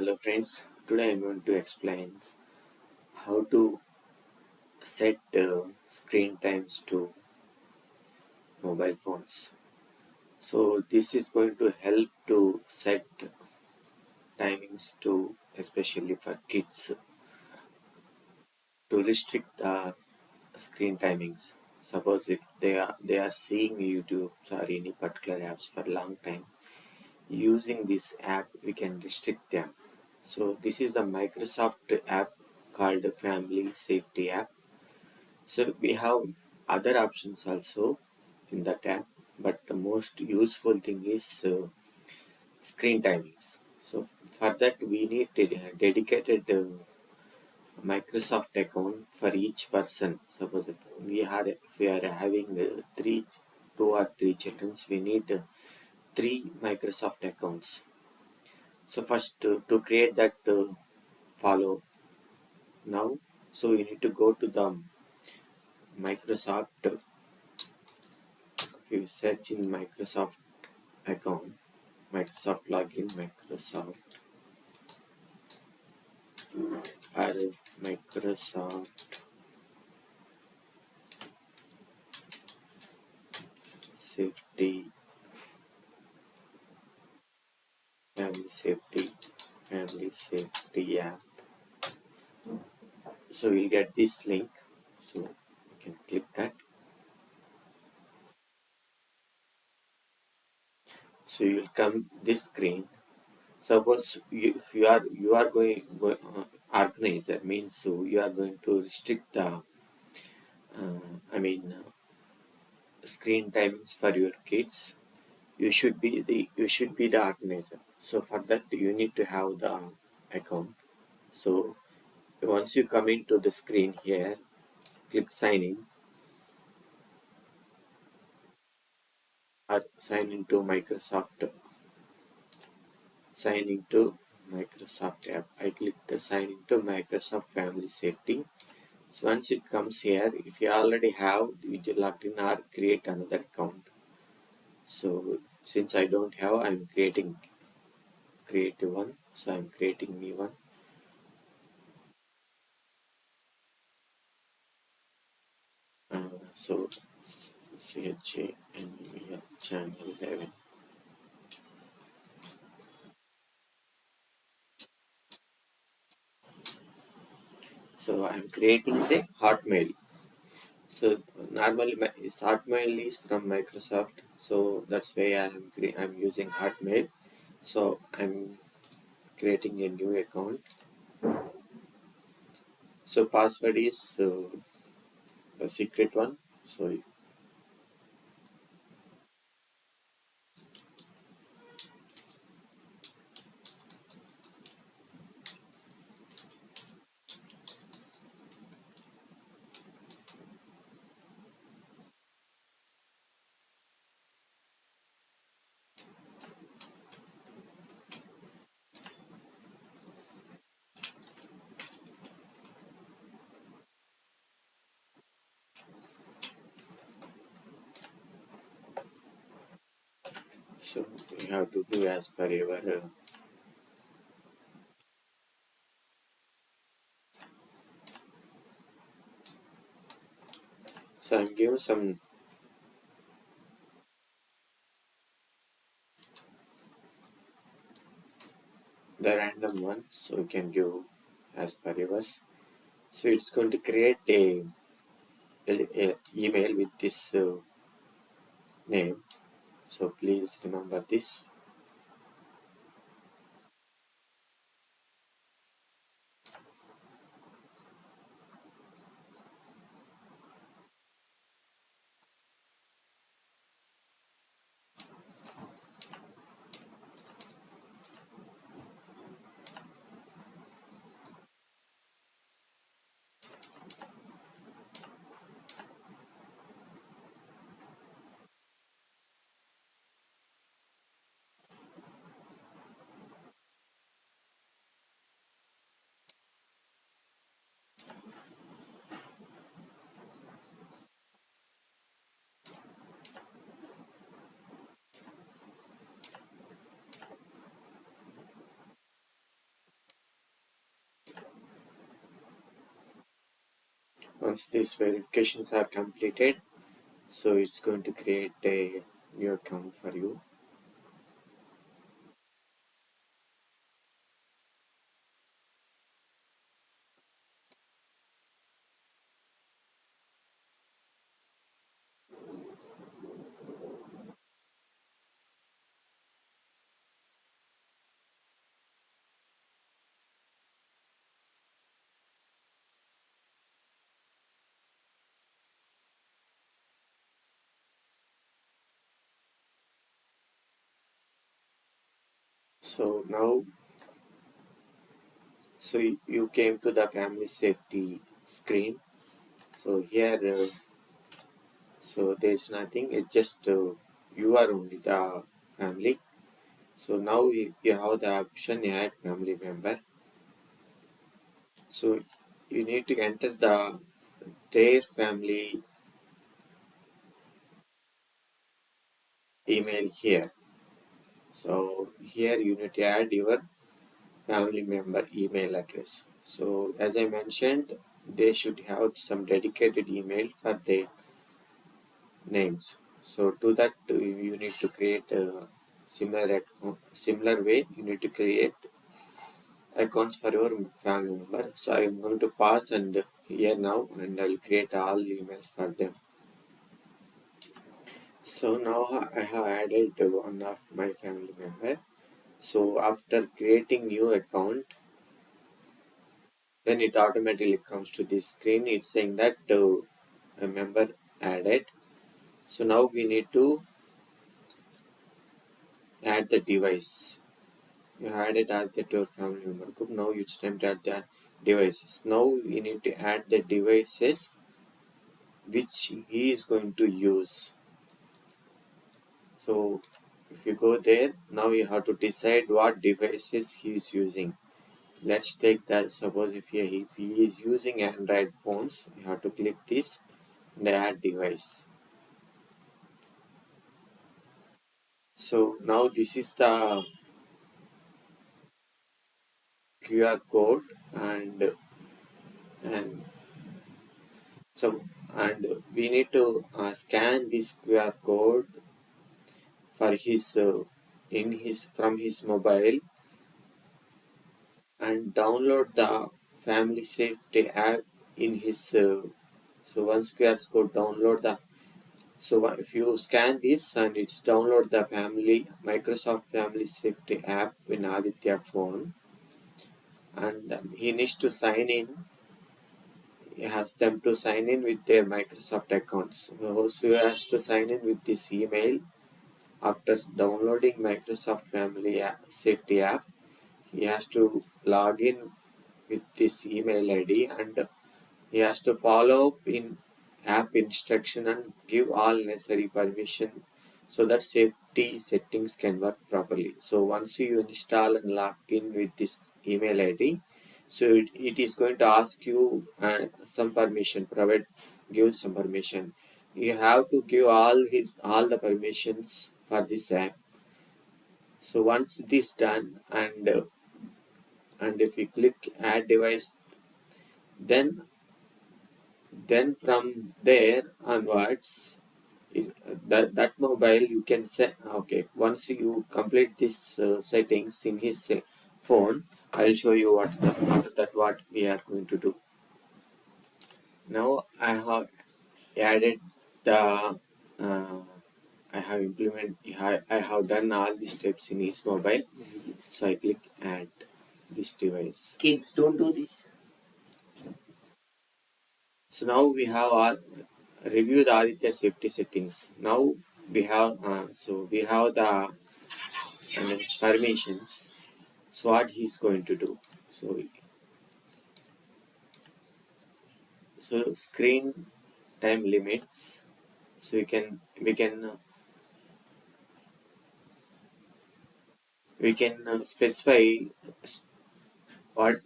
Hello friends, today I'm going to explain how to set screen times to mobile phones. So this is going to help to set timings to especially for kids to restrict the screen timings. Suppose if they are seeing YouTube or any particular apps for a long time, using this app we can restrict them. So this is the Microsoft app called Family Safety app. So we have other options also in that app, but the most useful thing is screen timings. So for that we need a dedicated Microsoft account for each person. Suppose if we are having two or three children, we need three Microsoft accounts. So first to create that follow now. So you need to go to the Microsoft. If you search in Microsoft account, Microsoft login, Microsoft or Microsoft safety, family safety, family safety app. So you'll get this link. So you can click that. So you will come this screen. Suppose if you are organizer means so you are going to restrict the I mean screen timings for your kids. You should be the organizer. So for that you need to have the account. So once you come into the screen here, click sign in or sign into Microsoft app. I click the sign into Microsoft Family Safety. So once it comes here, if you already have, you just logged in or create another account. So since I don't have, I'm creative one. So I'm creating new one. So CHA and channel 11. So I'm creating the Hotmail. So normally my Hotmail is from Microsoft. So that's why I'm using Hotmail. So I'm creating a new account. So password is the secret one. So you have to do as per your. So I'm giving some the random one. So you can give as per yours. So it's going to create a email with this name. So please remember this. once these verifications are completed, so it's going to create a new account for you. So now, so you came to the family safety screen. So here, so there's nothing. It's just you are only the family. So now you have the option add family member. So you need to enter their family email here. So here you need to add your family member email address. So as I mentioned, they should have some dedicated email for their names. So to that you need to create a similar way. You need to create accounts for your family member. So I am going to pause and here now, and I will create all emails for them. So now I have added one of my family member. So after creating new account, then it automatically comes to this screen. It's saying that a member added. So now we need to add the device. You added add that to your family member group. Now it's time to add the devices. Now we need to add the devices which he is going to use. So if you go there, now you have to decide what devices he is using. Let's take that. Suppose if he is using Android phones, you have to click this and add device. So now this is the QR code, and so and we need to scan this QR code for his in his from his mobile and download the family safety app in his so once QR code download the. So if you scan this and it's download the family Microsoft Family Safety app in Aditya phone, and he needs to sign in. He has them to sign in with their Microsoft accounts. So he has to sign in with this email after downloading Microsoft Safety app. He has to log in with this email ID, and he has to follow up in app instruction and give all necessary permission so that safety settings can work properly. So once you install and log in with this email ID, so it is going to ask you some permission, give some permission. You have to give all the permissions for this app. So once this done, and if you click add device, then from there onwards, that mobile you can set. Okay, once you complete this settings in his phone, I'll show you after that what we are going to do. Now I have added the uh, I have done all the steps in his mobile. So I click add this device. Kids, don't do this. So now we have all review the Aditya safety settings. Now we have the permissions. So what he's going to do? So screen time limits. So we can specify what.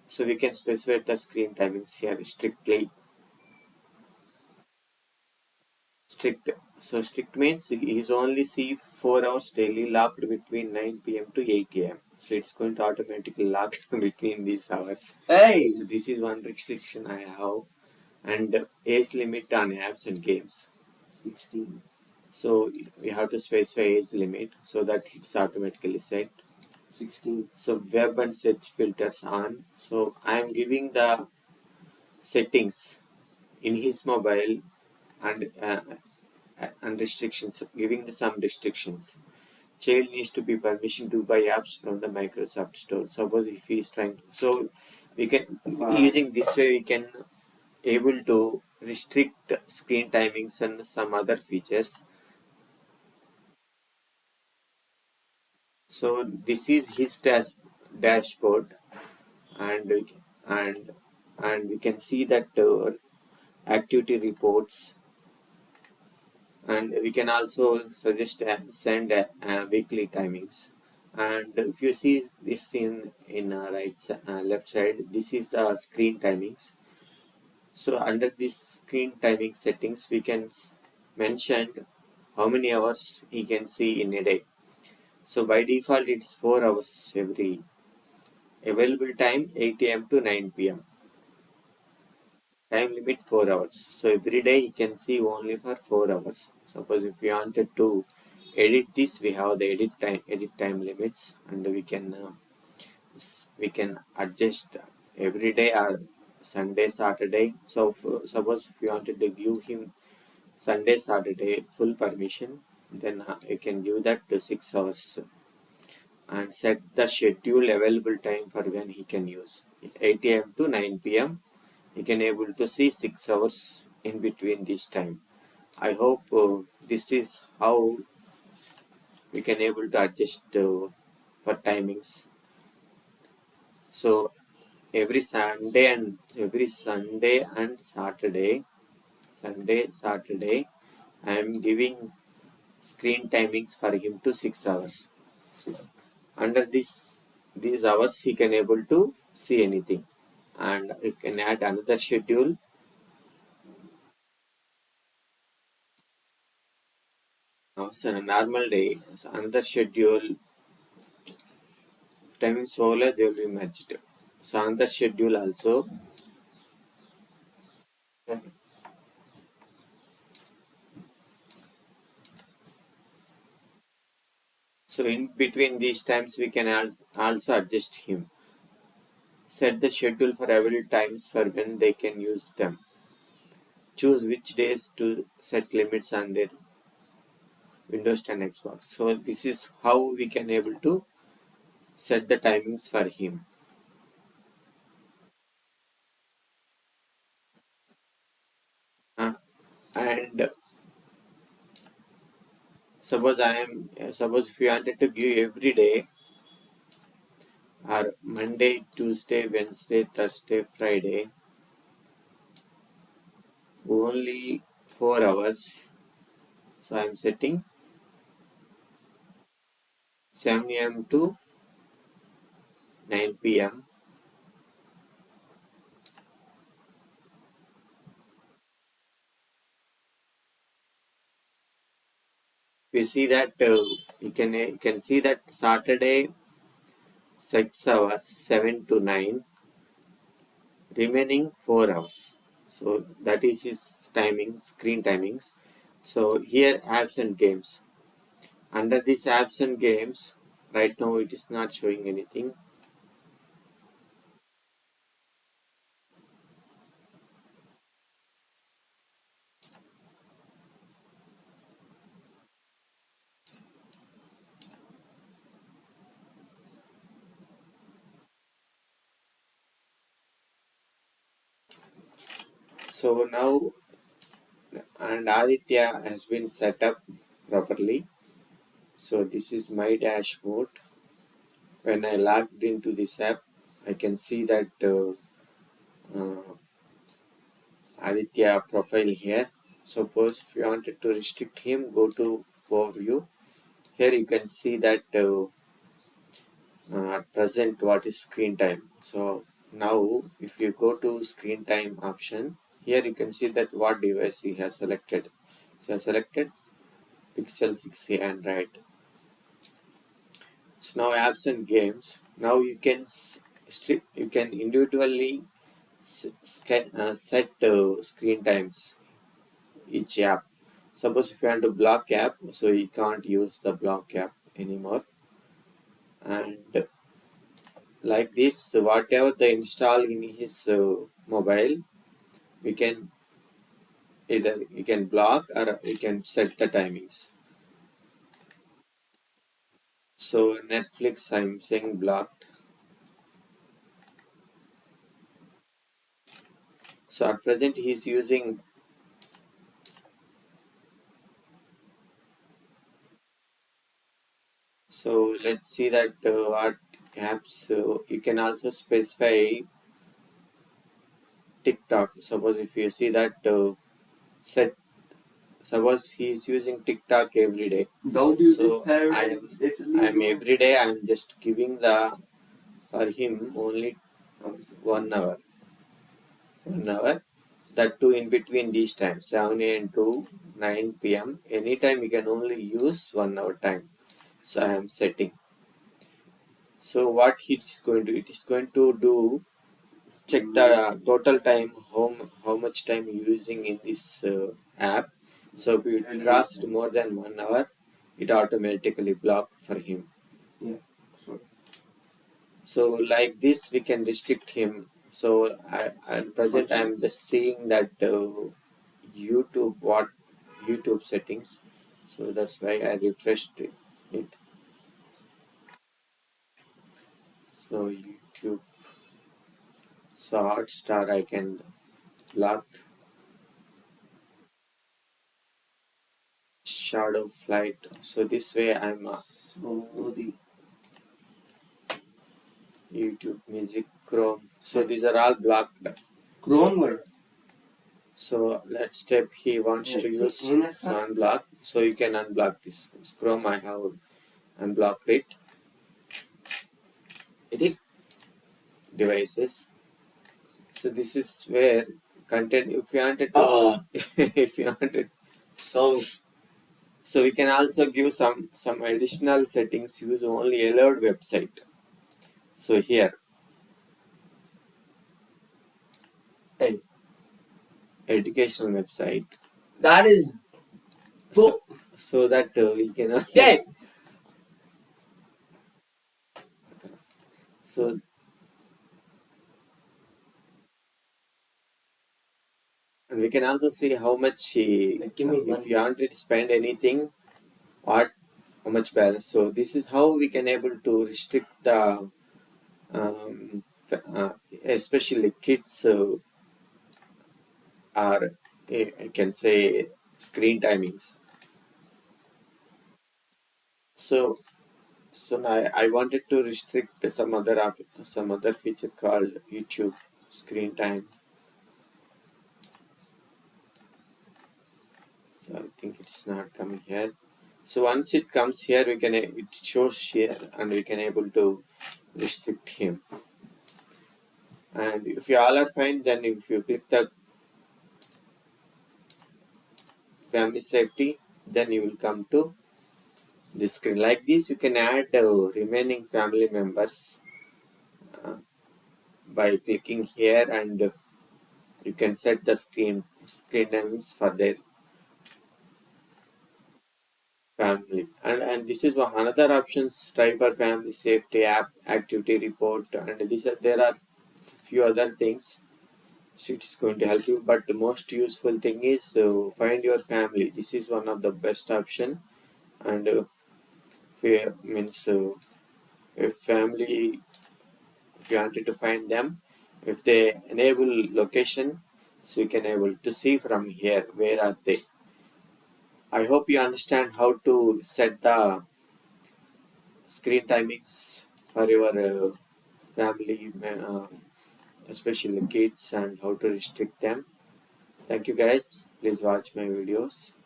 So we can specify the screen timings here strictly. Strict. So strict means he's only see 4 hours daily locked between 9 p.m. to 8 a.m. So it's going to automatically lock between these hours. Hey! So this is one restriction I have. And age limit on apps and games. 16. So we have to specify age limit so that it's automatically set. 16. So web and search filters on. So I am giving the settings in his mobile and restrictions, giving the some restrictions. Child needs to be permission to buy apps from the Microsoft Store. Suppose if he is trying to, so we can using this way we can able to restrict screen timings and some other features. So this is his dashboard, and and and we can see that activity reports, and we can also suggest send weekly timings. And if you see this in left side, this is the screen timings. So under this screen timing settings, we can mention how many hours he can see in a day. So by default, it is 4 hours every. Available time 8 a.m. to 9 p.m. Time limit 4 hours. So every day he can see only for 4 hours. Suppose if we wanted to edit this, we have the edit time limits, and we can adjust every day or Sunday, Saturday. So suppose if you wanted to give him Sunday, Saturday full permission, then you can give that to 6 hours and set the schedule available time for when he can use. 8 a.m. to 9 p.m. he can able to see 6 hours in between this time. I hope this is how we can able to adjust for timings. So every Sunday and Saturday, I am giving screen timings for him to 6 hours. So under these hours, he can able to see anything, and you can add another schedule. Now, so a normal day, so another schedule timings overlay they will be matched. So another schedule also. So in between these times, we can also adjust him. Set the schedule for available times for when they can use them. Choose which days to set limits on their Windows 10 Xbox. So this is how we can able to set the timings for him. And suppose if you wanted to give every day or Monday, Tuesday, Wednesday, Thursday, Friday, only 4 hours. So I'm setting 7 a.m. to 9 p.m. We see that you can see that Saturday 6 hours 7 to 9, remaining 4 hours. So that is his timing, screen timings. So here apps and games. Under these apps and games, right now it is not showing anything. So now, and Aditya has been set up properly. So this is my dashboard. When I logged into this app, I can see that Aditya profile here. Suppose if you wanted to restrict him, go to overview. Here you can see that at present what is screen time. So now if you go to screen time option, here you can see that what device he has selected. So I selected Pixel 6a Android. So now apps and games. Now you can you can individually set screen times each app. Suppose if you want to block app, so you can't use the block app anymore. And like this, whatever they install in his mobile, we can either you can block or you can set the timings. So Netflix, I'm saying blocked. So at present he's using. So let's see that what apps you can also specify TikTok. Suppose if you see that set. Suppose he's using TikTok every day. Don't use so this parents. I'm every day. I'm just giving the for him only 1 hour. 1 hour. That too in between these times 7 a.m. to 9 p.m. Anytime you can only use 1 hour time. So I am setting. So what it's going to it is going to do check the total time how much time you're using in this app. So if it crossed more than 1 hour, it automatically blocked for him. Yeah, sure. So like this we can restrict him. So at present I'm just seeing that YouTube what YouTube settings. So that's why I refreshed it. So YouTube. So Hotstar I can block. Shadow flight. So this way I'm so the YouTube music Chrome. So these are all blocked. Chrome word. So let's step he wants to use so unblock. So you can unblock this. It's Chrome I have unblocked it. It devices. So this is where content if you wanted to if you wanted songs. So we can also give some additional settings use only allowed website. So here a educational website. That is so, so that we can okay. So and we can also see how much he if you want to spend anything what how much balance. So this is how we can able to restrict the um, especially kids are I can say screen timings. So so now I wanted to restrict some other app, some other feature called YouTube screen time. So I think it's not coming here. So once it comes here, we can it shows here, and we can able to restrict him. And if you all are fine, then if you click the family safety, then you will come to this screen. Like this, you can add remaining family members uh, by clicking here, and you can set the screen names for their family. And this is one another options try for family safety app activity report, and these are there are few other things. So it's going to help you, but the most useful thing is find your family. This is one of the best option. And means if family if you wanted to find them, if they enable location, so you can able to see from here where are they. I hope you understand how to set the screen timings for your family, especially kids, and how to restrict them. Thank you guys. Please watch my videos.